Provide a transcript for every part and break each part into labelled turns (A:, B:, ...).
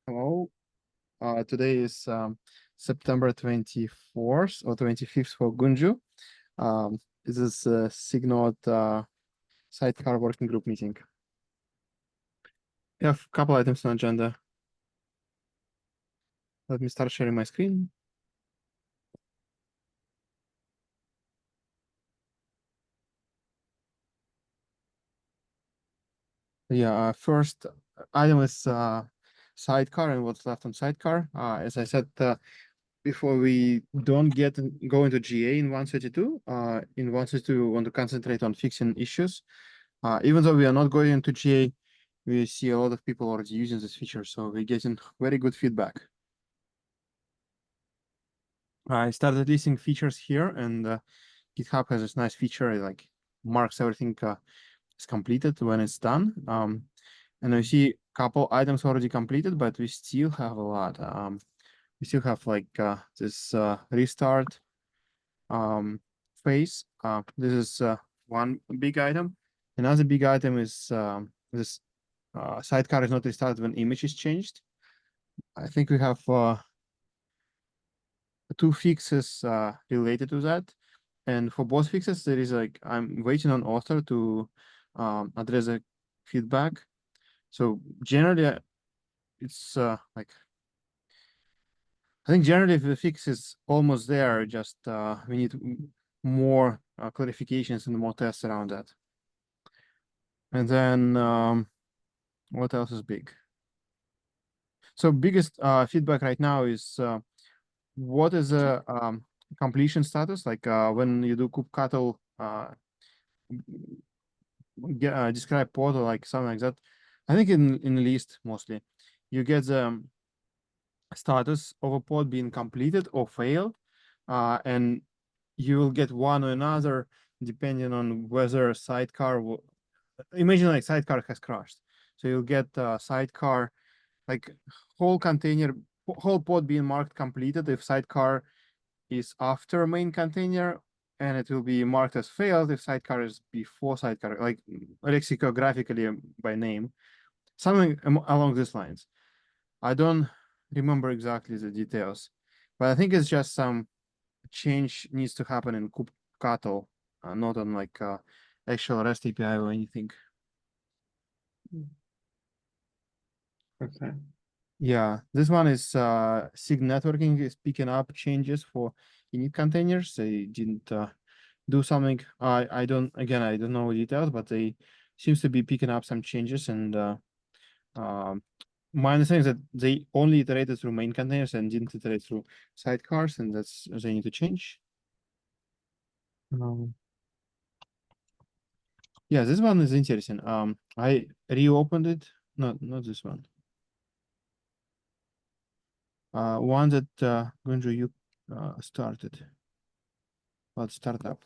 A: Hello. Today is September 24th or 25th for Gunju. This is a SIG Node Sidecar working group meeting. We have a couple items on agenda. Let me start sharing my screen. Yeah, first item is Sidecar and what's left on Sidecar. As I said before, we don't go into GA in 132. In 132, we want to concentrate on fixing issues. Even though we are not going into GA, we see a lot of people already using this feature, so we're getting very good feedback. I started listing features here, and GitHub has this nice feature, it like marks everything is completed when it's done. And we see a couple items already completed, but we still have a lot. We still have like this restart phase. This is one big item. Another big item is this sidecar is not restarted when image is changed. I think we have two fixes related to that. And for both fixes, there is like, I'm waiting on author to address the feedback. So generally, it's like, I think generally if the fix is almost there, just we need more clarifications and more tests around that. And then what else is big? So biggest feedback right now is what is the completion status? Like when you do kubectl describe pod or like something like that. I think in list mostly, you get the status of a pod being completed or failed, and you will get one or another depending on whether sidecar imagine like sidecar has crashed. So you'll get sidecar like whole container, whole pod being marked completed if sidecar is after main container, and it will be marked as failed if sidecar is before sidecar, like lexicographically by name, something along these lines. I don't remember exactly the details, but I think it's just some change needs to happen in kubectl, not on like actual REST API or anything.
B: Okay.
A: Yeah, this one is SIG networking is picking up changes for init containers. They didn't do something. I don't know details, but they seems to be picking up some changes. And my understanding is that they only iterated through main containers and didn't iterate through sidecars, and that's they need to change. Yeah, this one is interesting. I reopened it. Not this one. One that Gunju you started. Let's start up.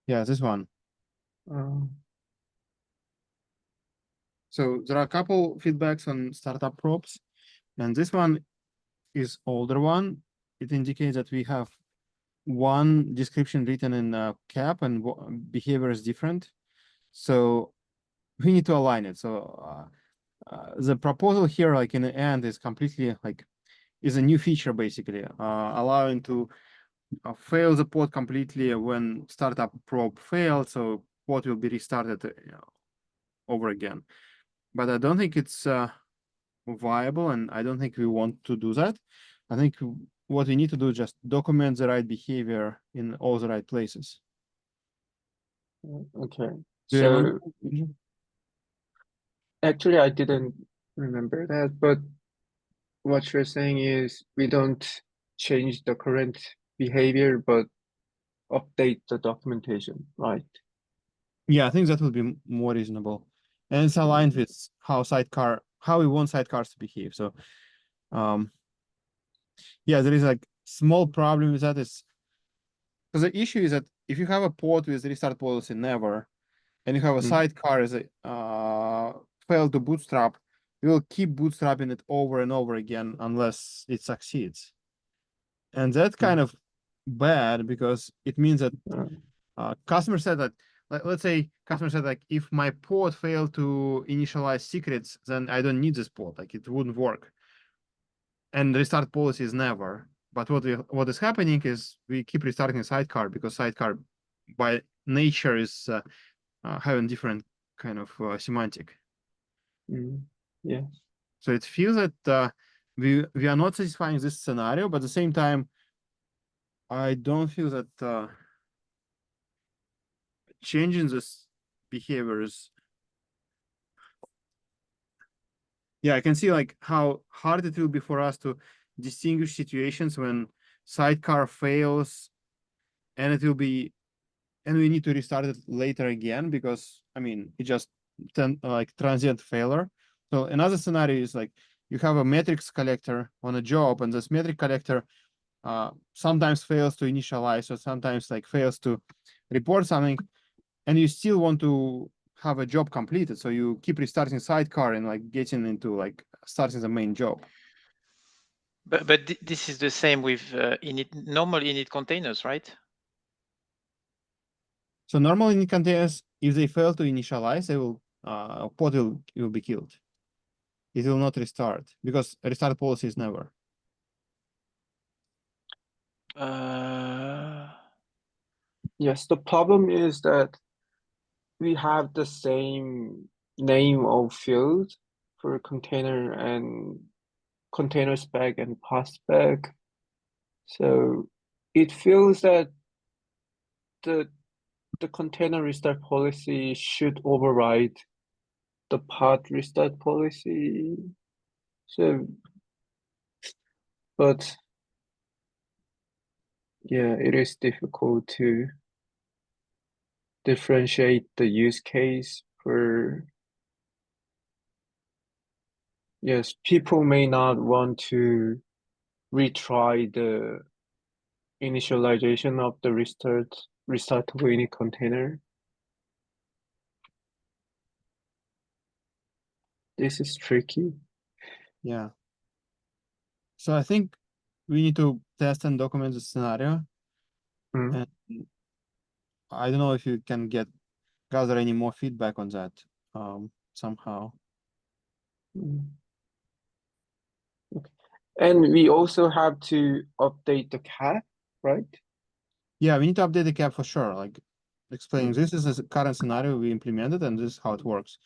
A: Yeah, this one. So there are a couple feedbacks on startup props, and this one is older one. It indicates that we have one description written in cap and behavior is different. So we need to align it. So the proposal here, like in the end, is completely like is a new feature basically, allowing to fail the pod completely when startup probe fails. So pod will be restarted over again. But I don't think it's viable, and I don't think we want to do that. I think what we need to do is just document the right behavior in all the right places.
B: Okay.
A: Do you remember?
B: Actually, I didn't remember that, but what you're saying is we don't change the current behavior, but update the documentation, right?
A: Yeah, I think that would be more reasonable. And it's aligned with how we want sidecars to behave. So yeah, there is like small problem with that is because the issue is that if you have a pod with restart policy never, and you have a sidecar as a fail to bootstrap, you will keep bootstrapping it over and over again unless it succeeds. And that's kind of bad because it means that Customer said that, let's say customer said like, if my pod failed to initialize secrets, then I don't need this pod, like it wouldn't work. And restart policy is never. But what is happening is we keep restarting the sidecar because sidecar by nature is having different kind of semantic.
B: Yeah.
A: So it feels that we are not satisfying this scenario, but at the same time, I don't feel that changing this behaviors. Yeah, I can see like how hard it will be for us to distinguish situations when sidecar fails, and it will be, and we need to restart it later again because I mean it just like transient failure. So another scenario is like you have a metrics collector on a job, and this metric collector sometimes fails to initialize or sometimes like fails to report something, and you still want to have a job completed. So you keep restarting sidecar and like getting into like starting the main job.
C: But this is the same with normal init containers, right?
A: So normal init containers, if they fail to initialize, they will pod will be killed. It will not restart because restart policy is never.
B: Yes, the problem is that we have the same name of field for container and container spec and pod spec. So it feels that the container restart policy should override the pod restart policy. So, but yeah, it is difficult to differentiate the use case for, yes, people may not want to retry the initialization of the restartable init container. This is tricky.
A: Yeah. So I think we need to test and document the scenario.
B: Mm.
A: And I don't know if you can gather any more feedback on that somehow.
B: Mm. Okay. And we also have to update the cap, right?
A: Yeah, we need to update the cap for sure. Like explaining
B: Mm.
A: this is the current scenario we implemented and this is how it works.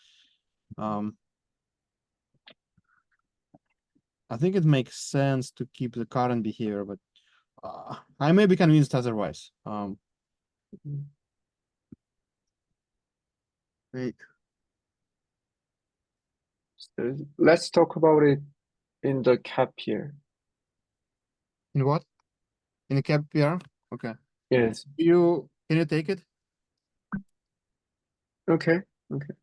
A: I think it makes sense to keep the current behavior, but I may be convinced otherwise. Wait,
B: So let's talk about it in the cap here.
A: in what? In the cap PR? Okay.
B: Yes.
A: Can you take it?
B: Okay. Okay.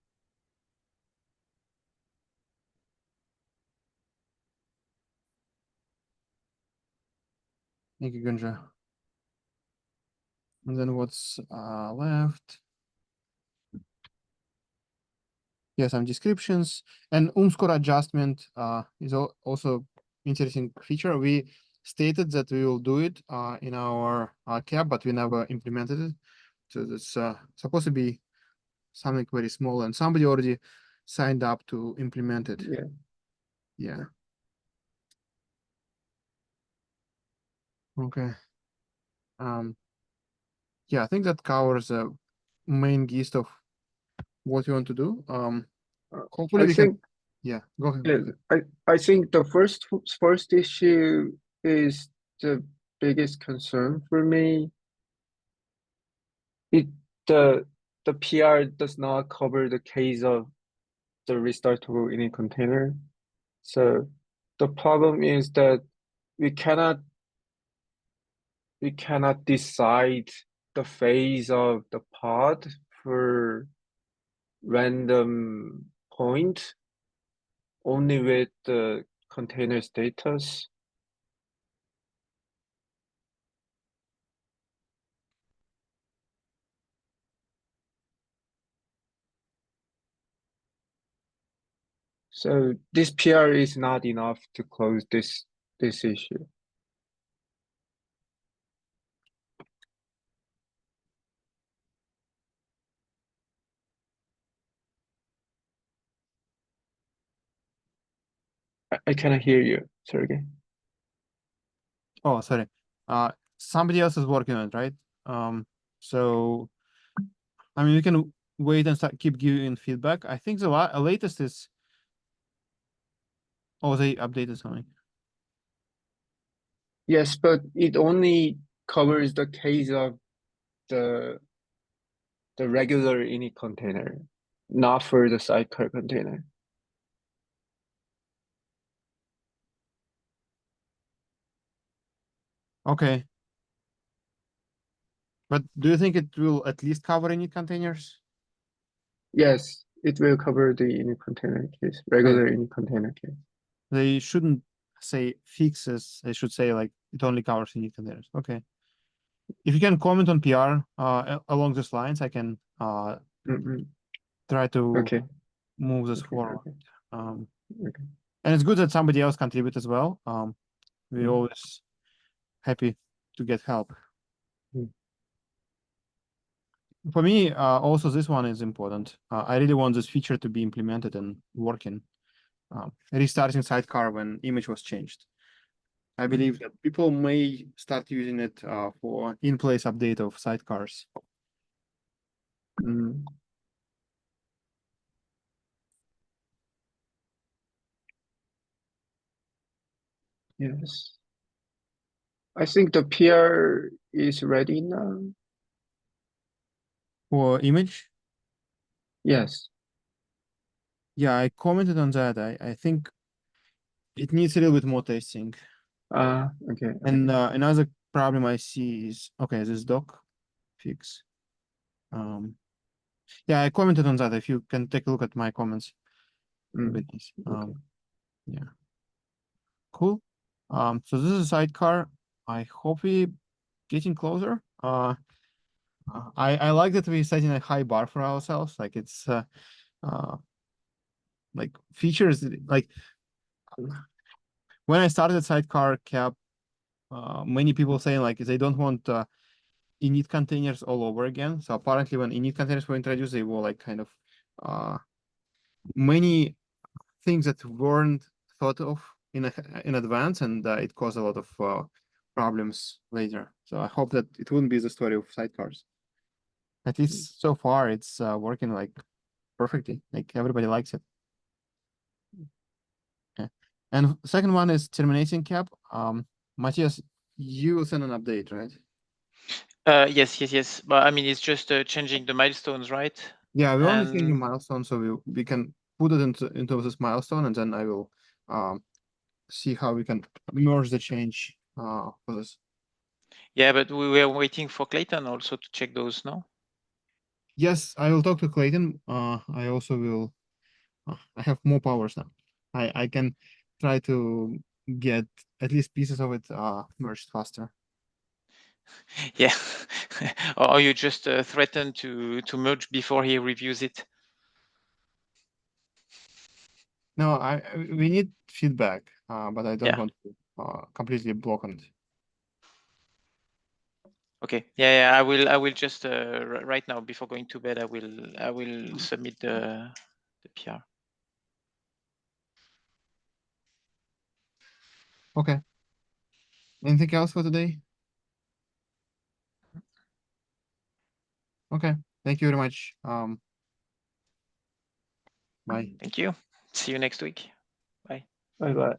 A: Thank you, Gunja. And then what's left? Yeah, some descriptions and score adjustment is also interesting feature. We stated that we will do it in our cap, but we never implemented it. So it's supposed to be something very small, and somebody already signed up to implement it.
B: Yeah.
A: Yeah. Okay. Yeah, I think that covers the main gist of what you want to do. Hopefully
B: I
A: we can.
B: think
A: Yeah, go ahead.
B: yeah, I think the first issue is the biggest concern for me. It the PR does not cover the case of the restartable init container. So the problem is that we cannot decide the phase of the pod for random point only with the container status. So this PR is not enough to close this issue. I cannot hear you, Sergey.
A: Oh, sorry. Somebody else is working on it, right? So I mean, we can wait and keep giving feedback. I think the latest is. Oh, they updated something.
B: Yes, but it only covers the case of the regular init container, not for the sidecar container.
A: Okay. But do you think it will at least cover init containers?
B: Yes, it will cover the init container case, regular init container case.
A: They shouldn't say fixes. They should say like it only covers init containers. Okay. If you can comment on PR along these lines, I can try to
B: Okay.
A: move this
B: Okay,
A: forward.
B: okay. Okay.
A: And it's good that somebody else contribute as well. We're
B: Mm.
A: always happy to get help.
B: Mm.
A: For me, also this one is important. I really want this feature to be implemented and working. Restarting sidecar when image was changed. I believe that people may start using it for in-place update of sidecars.
B: Mm. Yes. I think the PR is ready now.
A: For image?
B: Yes.
A: Yeah, I commented on that. I think it needs a little bit more testing.
B: Okay.
A: And another problem I see is, okay, this doc fix. Yeah, I commented on that. If you can take a look at my comments.
B: Okay.
A: Yeah. Cool. So this is a sidecar. I hope we getting closer. I like that we're setting a high bar for ourselves. Like it's like features like when I started sidecar cap, many people saying like they don't want init containers all over again. So apparently when init containers were introduced, they were like kind of many things that weren't thought of in advance, and it caused a lot of problems later. So I hope that it wouldn't be the story of sidecars. At least so far, it's working like perfectly. Like everybody likes it. Yeah. And second one is terminating cap. Matthias, you will send an update, right?
C: Yes. But I mean, it's just changing the milestones, right?
A: Yeah, we only changing milestone, so we can put it into this milestone, and then I will see how we can merge the change for this.
C: Yeah, but we were waiting for Clayton also to check those, no?
A: Yes, I will talk to Clayton. I also will. I have more powers now. I can try to get at least pieces of it merged faster.
C: Yeah. Or you just threaten to merge before he reviews it?
A: No, we need feedback, but I don't
C: Yeah.
A: want to completely block on it.
C: Okay. Yeah. I will just right now before going to bed. I will submit the PR.
A: Okay. Anything else for today? Okay. Thank you very much. Bye.
C: Thank you. See you next week. Bye.
B: Bye bye.